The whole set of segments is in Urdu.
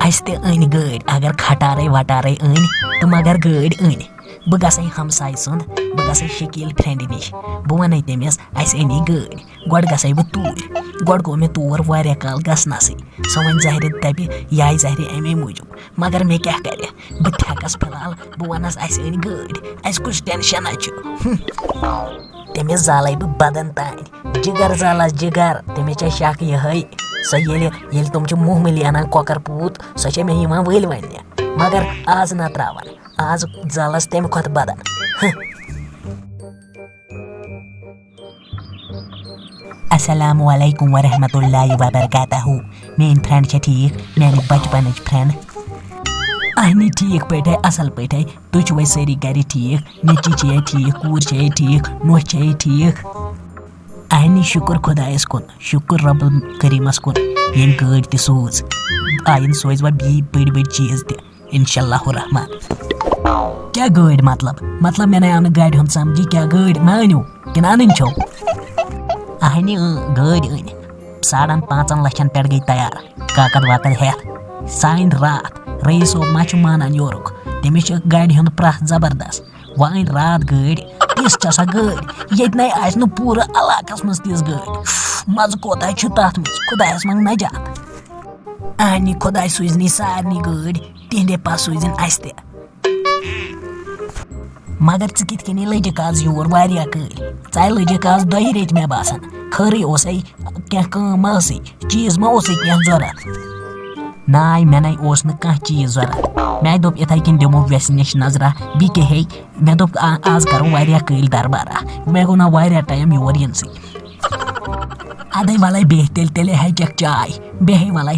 اس تہِ أنۍ گٲڑۍ اگر کھٹارے وٹارے أنۍ تہٕ مگر گٲڑۍ أنۍ بہٕ گژھے ہمساے سُنٛد بہٕ گژھے شکیٖل فرٛینٛڈِ نِش بہٕ وَنے تٔمِس اَسہِ أنی گٲڑۍ گۄڈٕ گژھے بہٕ توٗرۍ گۄڈٕ گوٚو مےٚ تور واریاہ کال گژھنَسٕے سۄ وۄنۍ زہرِ دَپہِ یاے زہرِ اَمے موٗجوٗب مگر مےٚ کیٛاہ کَرِ بہٕ تھٮ۪کَس فِلحال بہٕ وَنَس اَسہِ أنۍ گٲڑۍ اَسہِ کُس ٹٮ۪نشَنا چھُ تٔمِس زالے بہٕ بدن تانۍ جِگر زالس جِگر تٔمِس چھےٚ شک یِہے سۄ ییٚلہِ تِم چھِ موہموٗلی اَنان کۄکر پوٗت سۄ چھےٚ مےٚ یِوان ؤلۍ وَننہِ مگر آز نہ ترٛاوان آز زالس تَمہِ کھۄتہٕ بدن السلام علیکم ورحمۃ اللہ وبرکاتہ میٲنۍ فرٛینٛڈ چھےٚ ٹھیٖک میانہِ بچپنٕچ فرٛینٛڈ اہنی ٹھیٖک پٲٹھۍ اَصٕل پٲٹھۍ تُہۍ چھِو اَسہِ سٲری گرِ ٹھیٖک نیٚچی چھے ٹھیٖک کوٗر چھے ٹھیٖک نۄش چھے ٹھیٖک اہنی شُکر خۄدایس کُن شُکر رۄب کریٖمس کُن ییٚمۍ گٲڑۍ تہِ سوٗز آیِنٛد سوزِ وۄنۍ بیٚیہِ بٔڑۍ بٔڑۍ چیٖز تہِ انشاء اللہ الرحمان کیٛاہ گٲڑۍ مطلب مےٚ نَے آو نہٕ گاڑِ ہُنٛد سمجھی کیٛاہ گٲڑۍ مہ أنِو کِنہٕ اَنٕنۍ چھو اہنہِ گٲڑۍ أنۍ 5.5 لَچھن پٮ۪ٹھ گٔے تیار کاکد واکد ہٮ۪تھ سۄ أنۍ راتھ رئیٖس صٲب ما چھُ مانان یورُک تٔمِس چھُ گاڑِ ہُنٛد پرٛتھ زبردست وۄنۍ أنۍ راتھ گٲڑۍ تِژھ چھےٚ سۄ گٲڑۍ ییٚتہِ نَے آسہِ نہٕ پوٗرٕ علاقس منٛز تِژھ گٲڑۍ مزٕ کوتاہ چھُ تتھ منٛز خۄدایس منٛگ نجات اہنہِ خۄداے سوٗزنی سارنٕے گٲڑۍ تِہنٛدے پتہٕ سوٗزِنۍ اَسہِ تہِ مگر ژٕ کِتھ کٔنی لٔجِکھ آز یور واریاہ کٲلۍ ژٕ لٔجِکھ آز 2 رٮ۪تۍ مےٚ باسان خٲرٕے اوسے کینٛہہ کٲم ما ٲسٕے چیٖز ما اوسُے کینٛہہ ضوٚرتھ ناے مےٚ نَے اوس نہٕ کانٛہہ چیٖز ضوٚرتھ مےٚ دوٚپ یِتھٕے کٔنۍ دِمو ویسہِ نِش نظرا بیٚیہِ کیٛاہ ہیٚکہِ مےٚ دوٚپ آز کرو واریاہ کٲلۍ دربارا مےٚ گوٚو نا واریاہ ٹایم یور یِنسٕے اَدے وَلے بیٚہہ تیٚلہِ ہیٚکٮ۪کھ چاے بیٚہے وَلے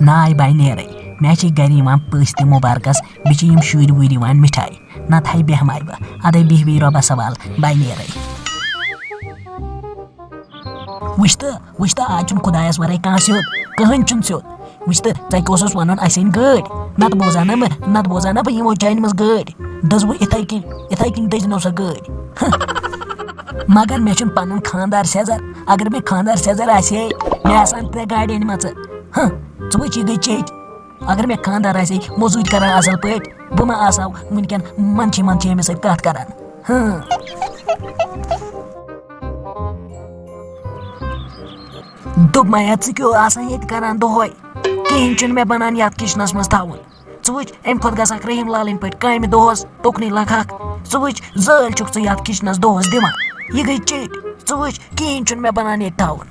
ناے بَے نیرے مےٚ چھِ گرِ یِوان پٔژھۍ تہِ مُبارکس بیٚیہِ چھِ یِم شُرۍ وُرۍ یِوان مِٹھاے نتہٕ ہے بیٚہماے بہٕ اَدے بیٚہہ رۄبس سوال بَے نیرے وٕچھ تہٕ آز چھُنہٕ خۄدایس ورٲے کانٛہہ سیوٚد کٕہٕنۍ چھُنہٕ سیوٚد وٕچھ تہٕ ژےٚ کیٛاہ اوسُس وَنُن اَسہِ أنۍ گٲڑۍ نتہٕ بوزا نہ بہٕ یِمو چانہِ منٛز گٲڑۍ دٔز بہٕ یِتھٕے کٔنۍ دٔزنو سۄ گٲڑۍ مگر مےٚ چھُنہٕ پنُن خانٛدار سیزر اگر مےٚ خانٛدار سیزر آسہِ ہے مےٚ آسہٕ ہن 3 گاڑِ أنمژٕ ژٕ وٕچھ یہِ گٔے چیٚٹۍ اگر مےٚ خانٛدار آسہِ ہے موٚزوٗرۍ کران اصل پٲٹھۍ بہٕ ما آسہٕ ہاو وٕنکٮ۪ن منچھی أمِس سۭتۍ کتھ کران دوٚپ میا ژٕ کیٛاہ آسان ییٚتہِ کران دۄہے کِہینۍ چھُنہٕ مےٚ بنان یتھ کچنس منٛز تھاوُن ژٕ وٕچھ امہِ کھۄتہٕ گژھکھ رحیٖم لالٕنۍ پٲٹھۍ کامہِ دۄہس تُکنٕے لگہکھ ژٕ وٕچھ زٲلۍ چھُکھ ژٕ یتھ کچنس دۄہس دِوان یہِ گٔے چیٚٹۍ ژٕ وٕچھ کِہینۍ چھُنہٕ مےٚ بنان ییٚتہِ تھاوُن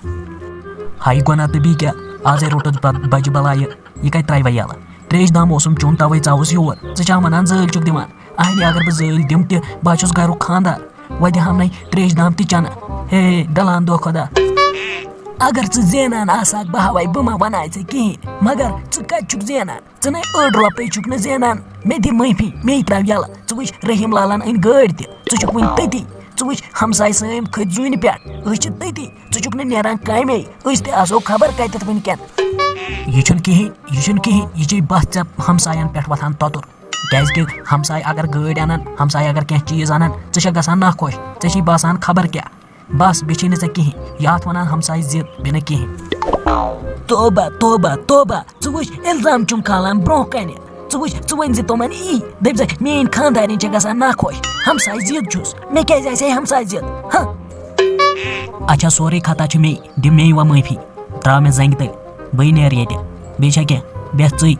ہاے گۄنا تہٕ بیٚیہِ کیٛاہ آزے روٚٹُس بجہِ بلاے یہِ کتہِ ترٛاوِ یَلہٕ تریش دام اوسُم چیوٚن تَوَے ژاوُس یور ژٕ چھا وَنان زٲلۍ چھُکھ دِوان اہنہِ اگر بہٕ زٲلۍ دِمہٕ تہِ بہٕ چھُس گرُک خانٛدار وۄنۍ دِہام نَے تریش دام تہِ چنہٕ ہے ڈلان دۄہ خۄدا اگر ژٕ زینان آسہکھ بہٕ ہاوے بہٕ ما وَناے ژےٚ کِہینۍ مگر ژٕ کتہِ چھُکھ زینان ژٕ نَے 8 رۄپے چھُکھ نہٕ زینان مےٚ دِ معٲفی مے ترٛاو یَلہٕ ژٕ وٕچھ رحیٖم لالن أنۍ گٲڑۍ تہِ ژٕ چھُکھ وُنہِ تٔتی ژٕ وٕچھ ہمساے سٲنۍ کھٔتۍ زوٗنہِ پٮ۪ٹھ أسۍ چھِ تٔتی ژٕ چھُکھ نہٕ نیران کامے أسۍ تہِ آسو خبر کتٮ۪تھ وٕنکٮ۪ن یہِ چھُنہٕ کِہینۍ یہِ چھے بس ژےٚ ہمساین پٮ۪ٹھ وۄتھان تۄتُر کیازِ کہِ ہمساے اگر گٲڑۍ انن ہمساے اگر کینٛہہ چیٖز انن ژٕ چھکھ گژھان ناخۄش ژےٚ چھی باسان خبر کیٛاہ بس بیٚیہِ چھی نہٕ ژےٚ کِہینۍ یتھ وَنان ہمساے زِد بیٚیہِ نہٕ کِہینۍ توبہ ژٕ وٕچھ اِلزام چھُم کھالان برونٛہہ کنہِ ژٕ وٕچھ ژٕ ؤنۍ زِ تِمن دٔپزِ میٲنۍ خانٛدارِنۍ چھےٚ گژھان ناخۄش ہمساے زِد چھُس مےٚ کیازِ آسہِ ہے ہمساے زِد اچھا سورُے خطا چھُ مے دِ مے وۄنۍ معٲفی تراو مےٚ زنٛگہِ تٔلۍ بٕے نیرٕ ییٚتہِ بیٚیہِ چھا کینٛہہ بیٚہہ ژٕے